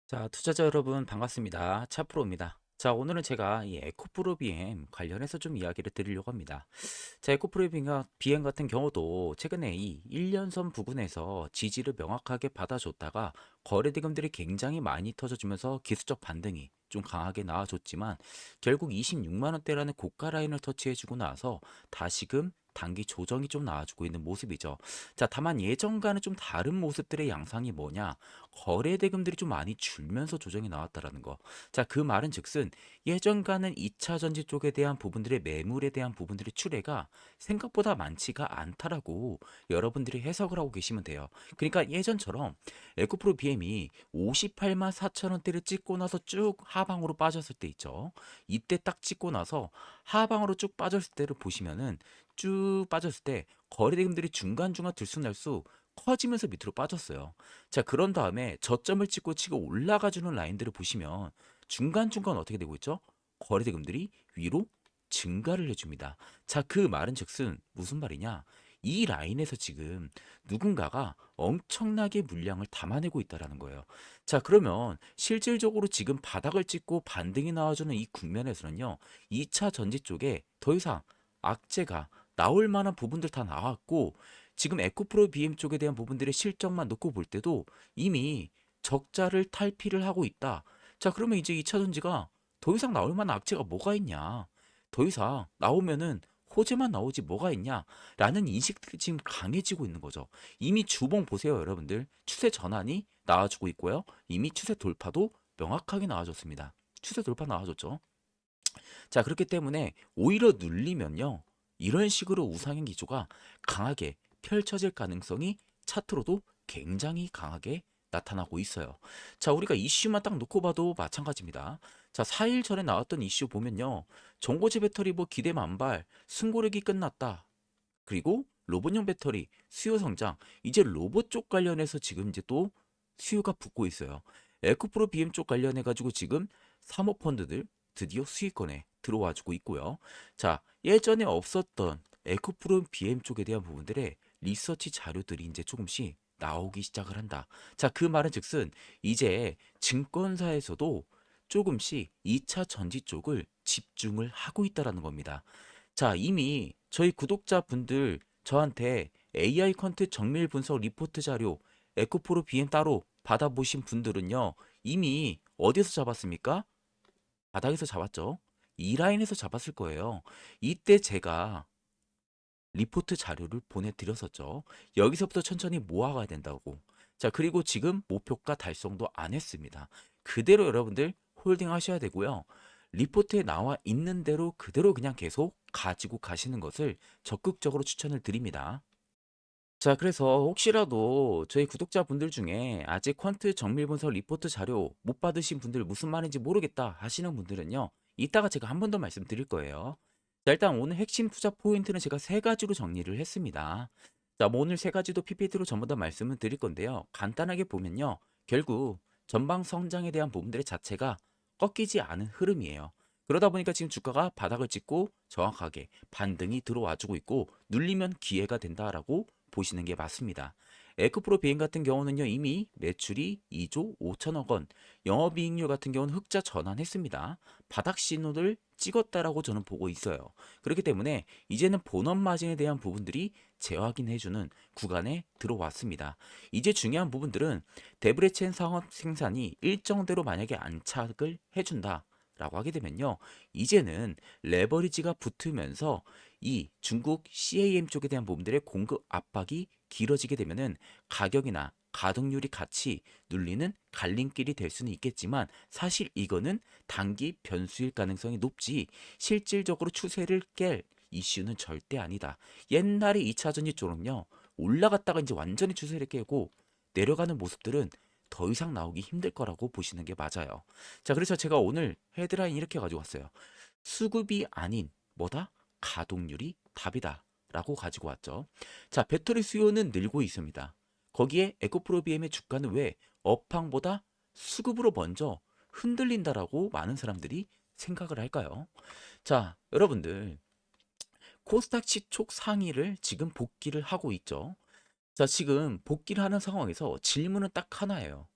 자, 투자자 여러분 반갑습니다. 차프로입니다. 자, 오늘은 제가 이 에코프로 비행 관련해서 좀 이야기를 드리려고 합니다. 자, 에코프로 비행 같은 경우도 최근에 이 1년선 부근에서 지지를 명확하게 받아줬다가 거래대금들이 굉장히 많이 터져주면서 기술적 반등이 좀 강하게 나와줬지만 결국 26만 원대라는 고가 라인을 터치해주고 나서 다시금 단기 조정이 좀 나와주고 있는 모습이죠. 자, 다만 예전과는 좀 다른 모습들의 양상이 뭐냐? 거래 대금들이 좀 많이 줄면서 조정이 나왔다라는 거. 자, 그 말은 즉슨 예전과는 2차 전지 쪽에 대한 부분들의 매물에 대한 부분들의 출회가 생각보다 많지가 않다라고 여러분들이 해석을 하고 계시면 돼요. 그러니까 예전처럼 에코프로 BM이 58만 4천 원대를 찍고 나서 쭉 하방으로 빠졌을 때 있죠. 이때 딱 찍고 나서 하방으로 쭉 빠졌을 때를 보시면은 쭉 빠졌을 때 거래 대금들이 중간중간 들쑥날쑥 커지면서 밑으로 빠졌어요. 자, 그런 다음에 저점을 찍고 치고 올라가주는 라인들을 보시면 중간중간 어떻게 되고 있죠? 거래대금들이 위로 증가를 해줍니다. 자, 그 말은 즉슨 무슨 말이냐? 이 라인에서 지금 누군가가 엄청나게 물량을 담아내고 있다라는 거예요. 자, 그러면 실질적으로 지금 바닥을 찍고 반등이 나와주는 이 국면에서는요, 2차 전지 쪽에 더 이상 악재가 나올 만한 부분들 다 나왔고, 지금 에코프로 BM 쪽에 대한 부분들의 실적만 놓고 볼 때도 이미 적자를 탈피를 하고 있다. 자, 그러면 이제 2차 전지가 더 이상 나올 만한 악재가 뭐가 있냐? 더 이상 나오면은 호재만 나오지 뭐가 있냐? 라는 인식들이 지금 강해지고 있는 거죠. 이미 주봉 보세요, 여러분들. 추세 전환이 나와주고 있고요. 이미 추세 돌파도 명확하게 나와줬습니다. 추세 돌파 나와줬죠. 자, 그렇기 때문에 오히려 눌리면요. 이런 식으로 우상향 기조가 강하게 펼쳐질 가능성이 차트로도 굉장히 강하게 나타나고 있어요. 자, 우리가 이슈만 딱 놓고 봐도 마찬가지입니다. 자, 4일 전에 나왔던 이슈 보면요. 전고체 배터리 뭐 기대 만발, 승고력이 끝났다. 그리고 로봇용 배터리 수요 성장. 이제 로봇 쪽 관련해서 지금 이제 또 수요가 붙고 있어요. 에코프로 BM 쪽 관련해 가지고 지금 사모펀드들 드디어 수익권에 들어와 주고 있고요. 자, 예전에 없었던 에코프로 BM 쪽에 대한 부분들의 리서치 자료들이 이제 조금씩 나오기 시작을 한다. 자, 그 말은 즉슨 이제 증권사에서도 조금씩 2차 전지 쪽을 집중을 하고 있다라는 겁니다. 자, 이미 저희 구독자분들 저한테 AI 컨텐츠 정밀 분석 리포트 자료 에코프로 BM 따로 받아보신 분들은요, 이미 어디서 잡았습니까? 바닥에서 잡았죠. 이 라인에서 잡았을 거예요. 이때 제가 리포트 자료를 보내드렸었죠. 여기서부터 천천히 모아가야 된다고. 자, 그리고 지금 목표가 달성도 안 했습니다. 그대로 여러분들 홀딩 하셔야 되고요. 리포트에 나와 있는 대로 그대로 그냥 계속 가지고 가시는 것을 적극적으로 추천을 드립니다. 자, 그래서 혹시라도 저희 구독자분들 중에 아직 퀀트 정밀 분석 리포트 자료 못 받으신 분들 무슨 말인지 모르겠다 하시는 분들은요. 이따가 제가 한 번 더 말씀드릴 거예요. 자, 일단 오늘 핵심 투자 포인트는 제가 세 가지로 정리를 했습니다. 자, 뭐 오늘 세 가지도 PPT로 전부 다 말씀을 드릴 건데요. 간단하게 보면요. 결국 전방 성장에 대한 부분들의 자체가 꺾이지 않은 흐름이에요. 그러다 보니까 지금 주가가 바닥을 찍고 정확하게 반등이 들어와 주고 있고 눌리면 기회가 된다라고 보시는 게 맞습니다. 에코프로 비행 같은 경우는요, 이미 매출이 2조 5천억 원, 영업이익률 같은 경우는 흑자 전환했습니다. 바닥 신호를 찍었다라고 저는 보고 있어요. 그렇기 때문에 이제는 본업 마진에 대한 부분들이 재확인해주는 구간에 들어왔습니다. 이제 중요한 부분들은 데브레첸 사업 생산이 일정대로 만약에 안착을 해준다. 라고 하게 되면요. 이제는 레버리지가 붙으면서 이 중국 CAM 쪽에 대한 부분들의 공급 압박이 길어지게 되면은 가격이나 가동률이 같이 눌리는 갈림길이 될 수는 있겠지만 사실 이거는 단기 변수일 가능성이 높지 실질적으로 추세를 깰 이슈는 절대 아니다. 옛날에 2차 전지 쪽은요. 올라갔다가 이제 완전히 추세를 깨고 내려가는 모습들은 더 이상 나오기 힘들 거라고 보시는 게 맞아요. 자, 그래서 제가 오늘 헤드라인 이렇게 가지고 왔어요. 수급이 아닌 뭐다? 가동률이 답이다. 라고 가지고 왔죠. 자, 배터리 수요는 늘고 있습니다. 거기에 에코프로비엠의 주가는 왜 업황보다 수급으로 먼저 흔들린다라고 많은 사람들이 생각을 할까요? 자, 여러분들 코스닥 시촉 상위를 지금 복귀를 하고 있죠. 자, 지금 복귀를 하는 상황에서 질문은 딱 하나예요.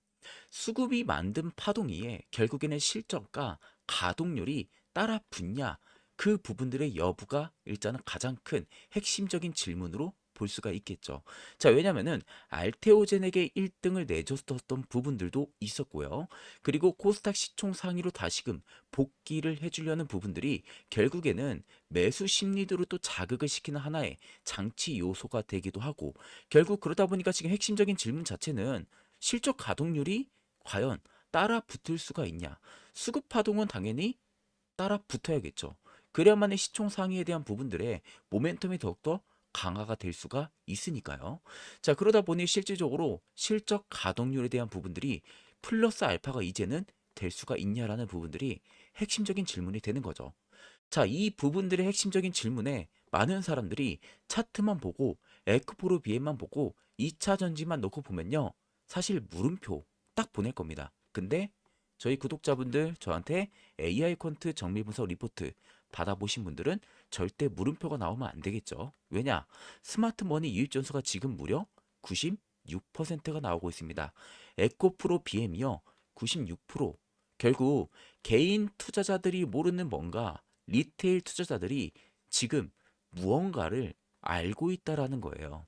수급이 만든 파동 위에 결국에는 실적과 가동률이 따라 붙냐, 그 부분들의 여부가 일단은 가장 큰 핵심적인 질문으로 볼 수가 있겠죠. 자, 왜냐면은 알테오젠에게 1등을 내줬었던 부분들도 있었고요. 그리고 코스닥 시총 상위로 다시금 복귀를 해주려는 부분들이 결국에는 매수 심리도를 또 자극을 시키는 하나의 장치 요소가 되기도 하고, 결국 그러다 보니까 지금 핵심적인 질문 자체는 실적 가동률이 과연 따라 붙을 수가 있냐? 수급 파동은 당연히 따라 붙어야겠죠. 그래야만의 시총 상위에 대한 부분들의 모멘텀이 더욱더 강화가 될 수가 있으니까요. 자, 그러다 보니 실질적으로 실적 가동률에 대한 부분들이 플러스 알파가 이제는 될 수가 있냐라는 부분들이 핵심적인 질문이 되는 거죠. 자, 이 부분들의 핵심적인 질문에 많은 사람들이 차트만 보고 에크포로 비행만 보고 2차 전지만 놓고 보면요, 사실 물음표 딱 보낼 겁니다. 근데 저희 구독자분들 저한테 AI 퀀트 정밀 분석 리포트 받아보신 분들은 절대 물음표가 나오면 안 되겠죠. 왜냐? 스마트머니 유입 전수가 지금 무려 96%가 나오고 있습니다. 에코프로 BM이요, 96%. 결국 개인 투자자들이 모르는 뭔가, 리테일 투자자들이 지금 무언가를 알고 있다라는 거예요.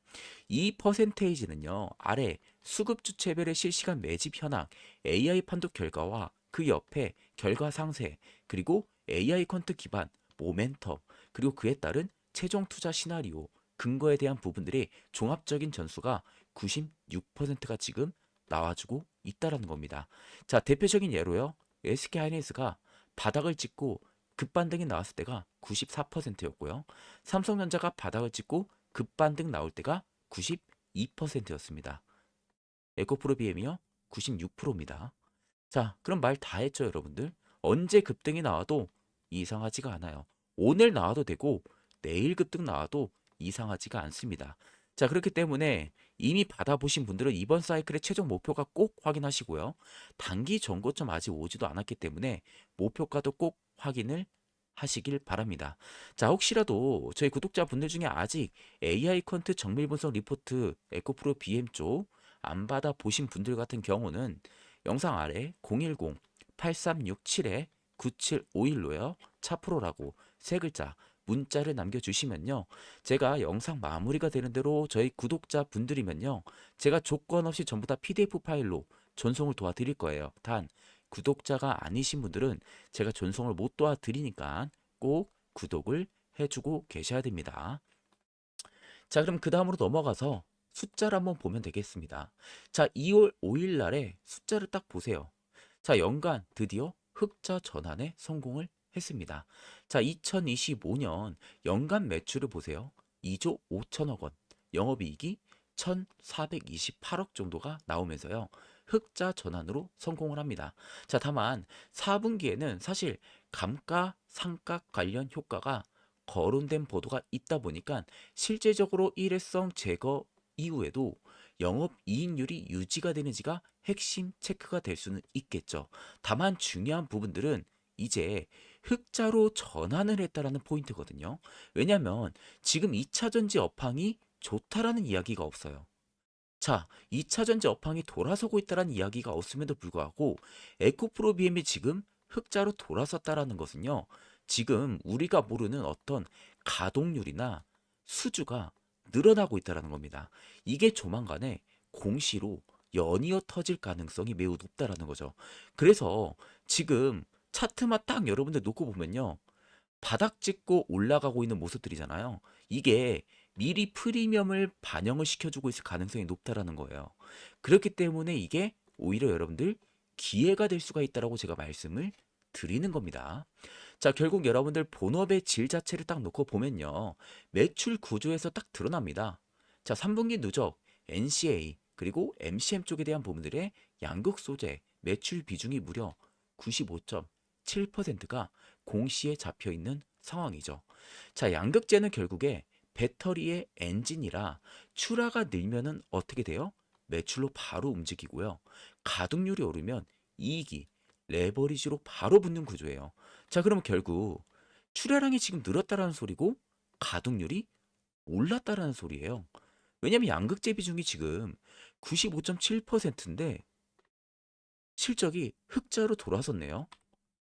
이 퍼센테이지는요, 아래 수급 주체별의 실시간 매집 현황, AI 판독 결과와 그 옆에 결과 상세, 그리고 AI 퀀트 기반 모멘텀, 그리고 그에 따른 최종 투자 시나리오, 근거에 대한 부분들이 종합적인 전수가 96%가 지금 나와주고 있다라는 겁니다. 자, 대표적인 예로요, SK하이닉스가 바닥을 찍고 급반등이 나왔을 때가 94%였고요. 삼성전자가 바닥을 찍고 급반등 나올 때가 92%였습니다. 에코프로 BM이요, 96%입니다. 자, 그럼 말 다 했죠, 여러분들? 언제 급등이 나와도 이상하지가 않아요. 오늘 나와도 되고 내일 급등 나와도 이상하지가 않습니다. 자, 그렇기 때문에 이미 받아보신 분들은 이번 사이클의 최종 목표가 꼭 확인하시고요. 단기 전고점 아직 오지도 않았기 때문에 목표가도 꼭 확인을 하시길 바랍니다. 자, 혹시라도 저희 구독자분들 중에 아직 AI 퀀트 정밀 분석 리포트 에코프로 BM 쪽 안 받아보신 분들 같은 경우는 영상 아래 010-8367-9751로요. 차프로라고 세 글자 문자를 남겨주시면요, 제가 영상 마무리가 되는 대로 저희 구독자 분들이면요, 제가 조건 없이 전부 다 PDF 파일로 전송을 도와드릴 거예요. 단 구독자가 아니신 분들은 제가 전송을 못 도와드리니까 꼭 구독을 해주고 계셔야 됩니다. 자, 그럼 그 다음으로 넘어가서 숫자를 한번 보면 되겠습니다. 자, 2월 5일 날에 숫자를 딱 보세요. 자, 연간 드디어 흑자 전환에 성공을 했습니다. 자, 2025년 연간 매출을 보세요. 2조 5천억 원, 영업이익이 1,428억 정도가 나오면서요, 흑자 전환으로 성공을 합니다. 자, 다만 4분기에는 사실 감가상각 관련 효과가 거론된 보도가 있다 보니까 실제적으로 일회성 제거 이후에도 영업이익률이 유지가 되는지가 핵심 체크가 될 수는 있겠죠. 다만 중요한 부분들은 이제 흑자로 전환을 했다라는 포인트거든요. 왜냐하면 지금 2차 전지 업황이 좋다라는 이야기가 없어요. 자, 2차 전지 업황이 돌아서고 있다는 이야기가 없음에도 불구하고 에코프로 BM이 지금 흑자로 돌아섰다라는 것은요, 지금 우리가 모르는 어떤 가동률이나 수주가 늘어나고 있다라는 겁니다. 이게 조만간에 공시로 연이어 터질 가능성이 매우 높다라는 거죠. 그래서 지금 차트만 딱 여러분들 놓고 보면요, 바닥 찍고 올라가고 있는 모습들이잖아요. 이게 미리 프리미엄을 반영을 시켜주고 있을 가능성이 높다라는 거예요. 그렇기 때문에 이게 오히려 여러분들 기회가 될 수가 있다라고 제가 말씀을 드리는 겁니다. 자, 결국 여러분들 본업의 질 자체를 딱 놓고 보면요, 매출 구조에서 딱 드러납니다. 자, 3분기 누적 NCA 그리고 MCM 쪽에 대한 부분들의 양극 소재 매출 비중이 무려 95.7%가 공시에 잡혀 있는 상황이죠. 자, 양극재는 결국에 배터리의 엔진이라 출하가 늘면은 어떻게 돼요? 매출로 바로 움직이고요. 가동률이 오르면 이익이 레버리지로 바로 붙는 구조예요. 자, 그러면 결국 출하량이 지금 늘었다라는 소리고 가동률이 올랐다라는 소리예요. 왜냐면 양극재 비중이 지금 95.7%인데 실적이 흑자로 돌아섰네요.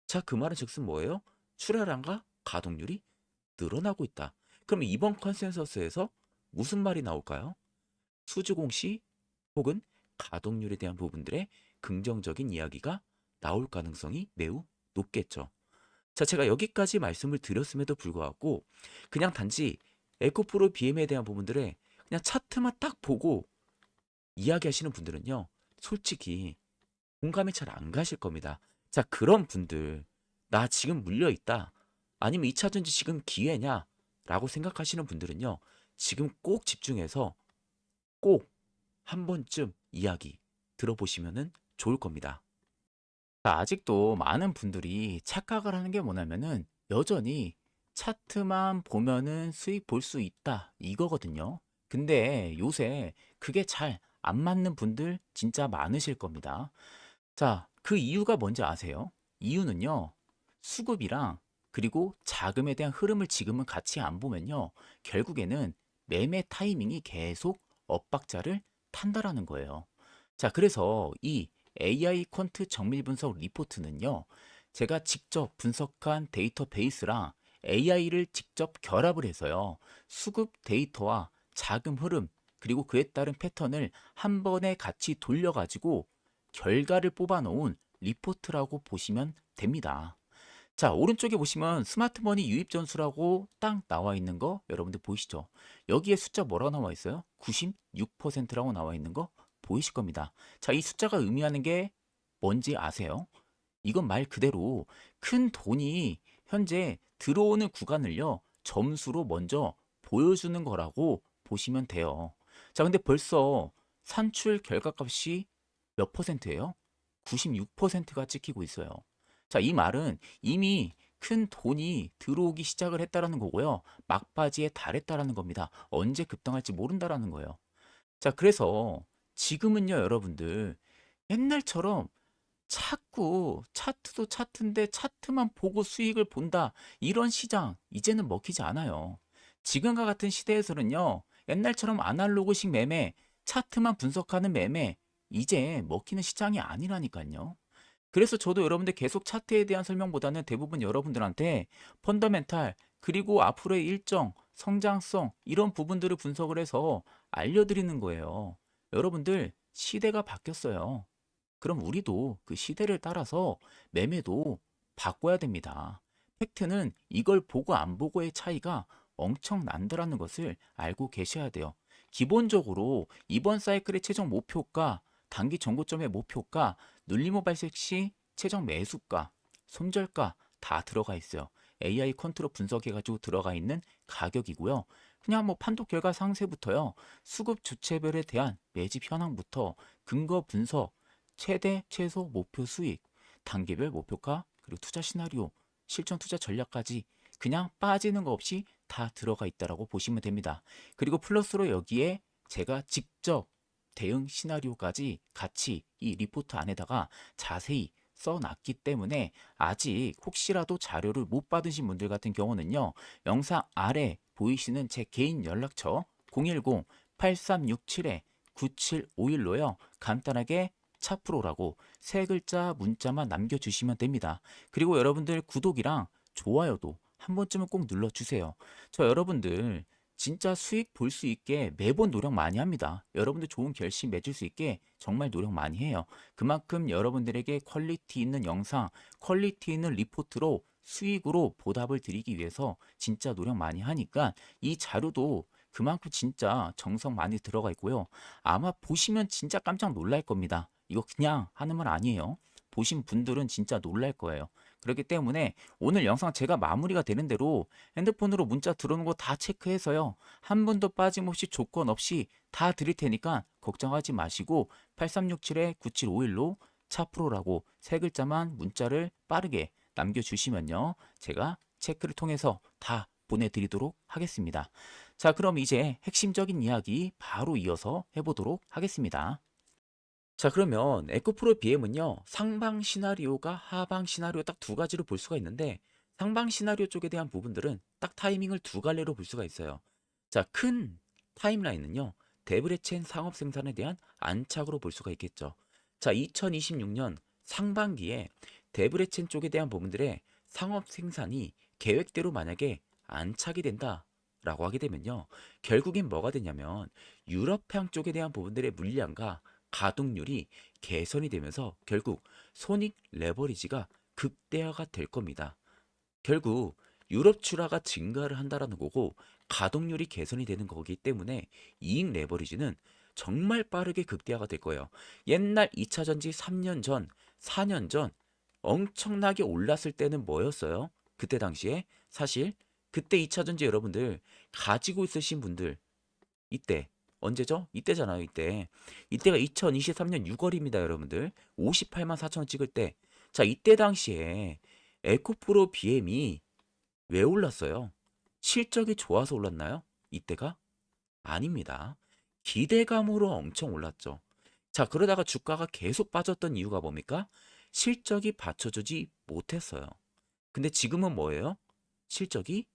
자, 그 말은 즉슨 뭐예요? 출하량과 가동률이 늘어나고 있다. 그럼 이번 컨센서스에서 무슨 말이 나올까요? 수주공시 혹은 가동률에 대한 부분들의 긍정적인 이야기가 나올 가능성이 매우 높겠죠. 자, 제가 여기까지 말씀을 드렸음에도 불구하고 그냥 단지 에코프로 BM에 대한 부분들에 그냥 차트만 딱 보고 이야기하시는 분들은요, 솔직히 공감이 잘 안 가실 겁니다. 자, 그런 분들, 나 지금 물려 있다. 아니면 2차전지 지금 기회냐? 라고 생각하시는 분들은요, 지금 꼭 집중해서 꼭 한 번쯤 이야기 들어보시면 좋을 겁니다. 자, 아직도 많은 분들이 착각을 하는 게 뭐냐면은 여전히 차트만 보면은 수익 볼 수 있다 이거거든요. 근데 요새 그게 잘 안 맞는 분들 진짜 많으실 겁니다. 자, 그 이유가 뭔지 아세요? 이유는요, 수급이랑 그리고 자금에 대한 흐름을 지금은 같이 안 보면요, 결국에는 매매 타이밍이 계속 엇박자를 탄다라는 거예요. 자, 그래서 이 AI 퀀트 정밀 분석 리포트는요, 제가 직접 분석한 데이터베이스랑 AI를 직접 결합을 해서요, 수급 데이터와 자금 흐름, 그리고 그에 따른 패턴을 한 번에 같이 돌려가지고 결과를 뽑아놓은 리포트라고 보시면 됩니다. 자, 오른쪽에 보시면 스마트머니 유입 전수라고 딱 나와 있는 거 여러분들 보이시죠? 여기에 숫자 뭐라고 나와 있어요? 96%라고 나와 있는 거 보이실 겁니다. 자, 이 숫자가 의미하는 게 뭔지 아세요? 이건 말 그대로 큰 돈이 현재 들어오는 구간을요, 점수로 먼저 보여주는 거라고 보시면 돼요. 자, 근데 벌써 산출 결과값이 몇 퍼센트예요? 96%가 찍히고 있어요. 자, 이 말은 이미 큰 돈이 들어오기 시작을 했다라는 거고요. 막바지에 달했다라는 겁니다. 언제 급등할지 모른다라는 거예요. 자, 그래서 지금은요, 여러분들 옛날처럼 자꾸 차트도 차트인데 차트만 보고 수익을 본다. 이런 시장 이제는 먹히지 않아요. 지금과 같은 시대에서는요. 옛날처럼 아날로그식 매매, 차트만 분석하는 매매 이제 먹히는 시장이 아니라니까요. 그래서 저도 여러분들 계속 차트에 대한 설명보다는 대부분 여러분들한테 펀더멘탈 그리고 앞으로의 일정, 성장성 이런 부분들을 분석을 해서 알려드리는 거예요. 여러분들 시대가 바뀌었어요. 그럼 우리도 그 시대를 따라서 매매도 바꿔야 됩니다. 팩트는 이걸 보고 안 보고의 차이가 엄청 난다라는 것을 알고 계셔야 돼요. 기본적으로 이번 사이클의 최종 목표가, 단기 정고점의 목표가, 눌림목 발생 시 최종 매수가, 손절가 다 들어가 있어요. AI 컨트롤 분석해가지고 들어가 있는 가격이고요. 그냥 뭐 판독 결과 상세부터요. 수급 주체별에 대한 매집 현황부터 근거 분석, 최대 최소 목표 수익, 단계별 목표가, 그리고 투자 시나리오, 실전 투자 전략까지 그냥 빠지는 거 없이 다 들어가 있다라고 보시면 됩니다. 그리고 플러스로 여기에 제가 직접 대응 시나리오까지 같이 이 리포트 안에다가 자세히 써놨기 때문에 아직 혹시라도 자료를 못 받으신 분들 같은 경우는요, 영상 아래 보이시는 제 개인 연락처 010-8367-9751로요 간단하게 차프로라고 세 글자 문자만 남겨주시면 됩니다. 그리고 여러분들 구독이랑 좋아요도 한 번쯤은 꼭 눌러주세요. 저 여러분들 진짜 수익 볼 수 있게 매번 노력 많이 합니다. 여러분들 좋은 결심 맺을 수 있게 정말 노력 많이 해요. 그만큼 여러분들에게 퀄리티 있는 영상, 퀄리티 있는 리포트로 수익으로 보답을 드리기 위해서 진짜 노력 많이 하니까 이 자료도 그만큼 진짜 정성 많이 들어가 있고요. 아마 보시면 진짜 깜짝 놀랄 겁니다. 이거 그냥 하는 말 아니에요. 보신 분들은 진짜 놀랄 거예요. 그렇기 때문에 오늘 영상 제가 마무리가 되는 대로 핸드폰으로 문자 들어오는 거 다 체크해서요. 한 분도 빠짐없이 조건 없이 다 드릴 테니까 걱정하지 마시고 8367-9751로 차프로라고 세 글자만 문자를 빠르게 남겨주시면요. 제가 체크를 통해서 다 보내드리도록 하겠습니다. 자, 그럼 이제 핵심적인 이야기 바로 이어서 해보도록 하겠습니다. 자, 그러면 에코프로 BM은요, 상방 시나리오가 하방 시나리오 딱 두 가지로 볼 수가 있는데, 상방 시나리오 쪽에 대한 부분들은 딱 타이밍을 두 갈래로 볼 수가 있어요. 자, 큰 타임라인은요, 데브레첸 상업 생산에 대한 안착으로 볼 수가 있겠죠. 자, 2026년 상반기에 데브레첸 쪽에 대한 부분들의 상업 생산이 계획대로 만약에 안착이 된다라고 하게 되면요. 결국엔 뭐가 되냐면 유럽향 쪽에 대한 부분들의 물량과 가동률이 개선이 되면서 결국 손익 레버리지가 극대화가 될 겁니다. 결국 유럽 출하가 증가를 한다라는 거고 가동률이 개선이 되는 거기 때문에 이익 레버리지는 정말 빠르게 극대화가 될 거예요. 옛날 2차 전지 3년 전, 4년 전 엄청나게 올랐을 때는 뭐였어요? 그때 당시에 사실 그때 2차 전지 여러분들 가지고 있으신 분들 이때 언제죠? 이때잖아요, 이때. 이때가 2023년 6월입니다, 여러분들. 58만 4천 원 찍을 때. 자, 이때 당시에 에코프로 BM이 왜 올랐어요? 실적이 좋아서 올랐나요? 이때가? 아닙니다. 기대감으로 엄청 올랐죠. 자, 그러다가 주가가 계속 빠졌던 이유가 뭡니까? 실적이 받쳐주지 못했어요. 근데 지금은 뭐예요? 실적이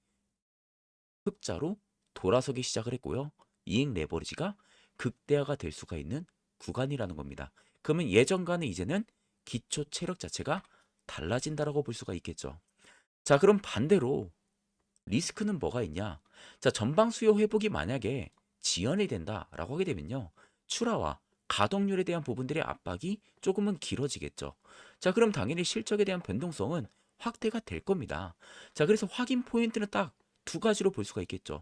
흑자로 돌아서기 시작을 했고요. 이익 레버리지가 극대화가 될 수가 있는 구간이라는 겁니다. 그러면 예전과는 이제는 기초 체력 자체가 달라진다라고 볼 수가 있겠죠. 자, 그럼 반대로 리스크는 뭐가 있냐? 자, 전방 수요 회복이 만약에 지연이 된다라고 하게 되면요. 출하와 가동률에 대한 부분들의 압박이 조금은 길어지겠죠. 자, 그럼 당연히 실적에 대한 변동성은 확대가 될 겁니다. 자, 그래서 확인 포인트는 딱 두 가지로 볼 수가 있겠죠.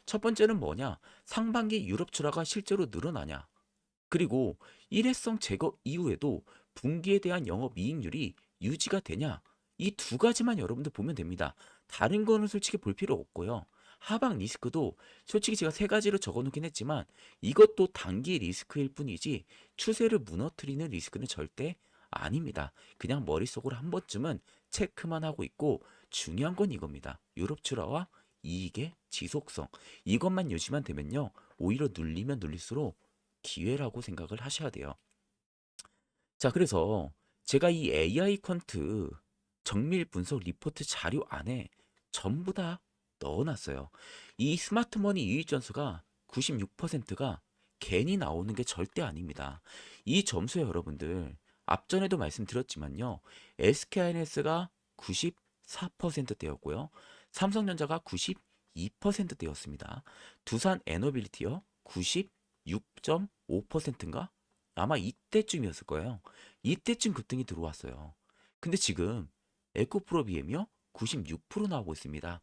첫 번째는 뭐냐? 상반기 유럽 출하가 실제로 늘어나냐? 그리고 일회성 제거 이후에도 분기에 대한 영업이익률이 유지가 되냐? 이 두 가지만 여러분들 보면 됩니다. 다른 거는 솔직히 볼 필요 없고요. 하방 리스크도 솔직히 제가 세 가지로 적어놓긴 했지만 이것도 단기 리스크일 뿐이지 추세를 무너뜨리는 리스크는 절대 아닙니다. 그냥 머릿속으로 한 번쯤은 체크만 하고 있고 중요한 건 이겁니다. 유럽 출하와 이익의 지속성. 이것만 유지만 되면요. 오히려 눌리면 눌릴수록 기회라고 생각을 하셔야 돼요. 자, 그래서 제가 이 AI 퀀트 정밀 분석 리포트 자료 안에 전부 다 넣어놨어요. 이 스마트머니 유입 전수가 96%가 괜히 나오는 게 절대 아닙니다. 이 점수에 여러분들 앞전에도 말씀드렸지만요. SK하이닉스가 94%대였고요. 삼성전자가 92%대였습니다. 두산 에너빌리티요. 96.5%인가? 아마 이때쯤이었을 거예요. 이때쯤 급등이 들어왔어요. 근데 지금 에코프로 BM이요? 96% 나오고 있습니다.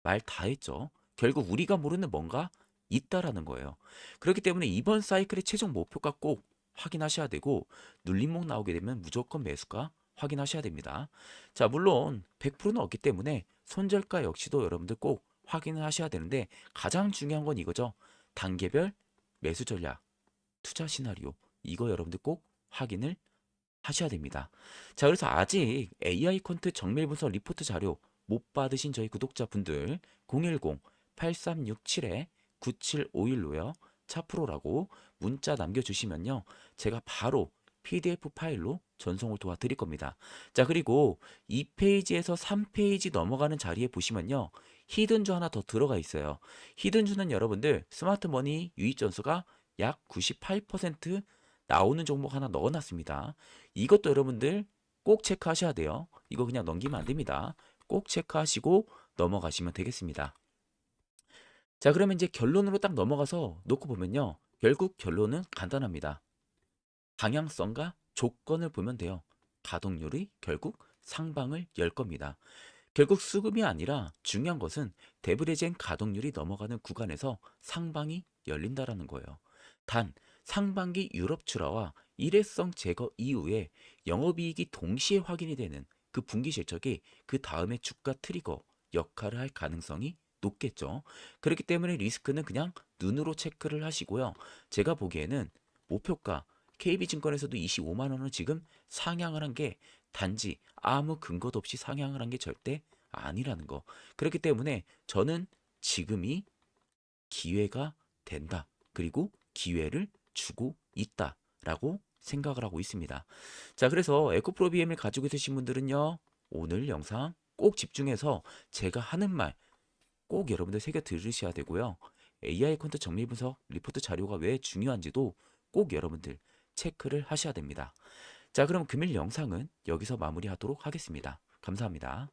말 다 했죠. 결국 우리가 모르는 뭔가 있다라는 거예요. 그렇기 때문에 이번 사이클의 최종 목표가 꼭 확인하셔야 되고 눌림목 나오게 되면 무조건 매수가 확인하셔야 됩니다. 자, 물론 100%는 없기 때문에 손절가 역시도 여러분들 꼭 확인을 하셔야 되는데 가장 중요한 건 이거죠. 단계별 매수 전략, 투자 시나리오 이거 여러분들 꼭 확인을 하셔야 됩니다. 자, 그래서 아직 AI 콘트 정밀 분석 리포트 자료 못 받으신 저희 구독자분들 010-8367-9751로요. 차프로라고 문자 남겨주시면요. 제가 바로 PDF 파일로 전송을 도와드릴 겁니다. 자, 그리고 2페이지에서 3페이지 넘어가는 자리에 보시면요. 히든주 하나 더 들어가 있어요. 히든주는 여러분들 스마트머니 유입 전수가 약 98% 나오는 종목 하나 넣어놨습니다. 이것도 여러분들 꼭 체크하셔야 돼요. 이거 그냥 넘기면 안 됩니다. 꼭 체크하시고 넘어가시면 되겠습니다. 자, 그러면 이제 결론으로 딱 넘어가서 놓고 보면요. 결국 결론은 간단합니다. 방향성과 조건을 보면 돼요. 가동률이 결국 상방을 열 겁니다. 결국 수급이 아니라 중요한 것은 데브레젠 가동률이 넘어가는 구간에서 상방이 열린다라는 거예요. 단 상반기 유럽 출하와 일회성 제거 이후에 영업이익이 동시에 확인이 되는 그 분기 실적이 그 다음에 주가 트리거 역할을 할 가능성이 높겠죠. 그렇기 때문에 리스크는 그냥 눈으로 체크를 하시고요. 제가 보기에는 목표가 KB증권에서도 25만 원을 지금 상향을 한 게 단지 아무 근거도 없이 상향을 한 게 절대 아니라는 거. 그렇기 때문에 저는 지금이 기회가 된다. 그리고 기회를 주고 있다라고 생각을 하고 있습니다. 자, 그래서 에코프로 BM을 가지고 있으신 분들은요. 오늘 영상 꼭 집중해서 제가 하는 말 꼭 여러분들 새겨 들으셔야 되고요. AI 콘트 정밀 분석 리포트 자료가 왜 중요한지도 꼭 여러분들 체크를 하셔야 됩니다. 자, 그럼 금일 영상은 여기서 마무리하도록 하겠습니다. 감사합니다.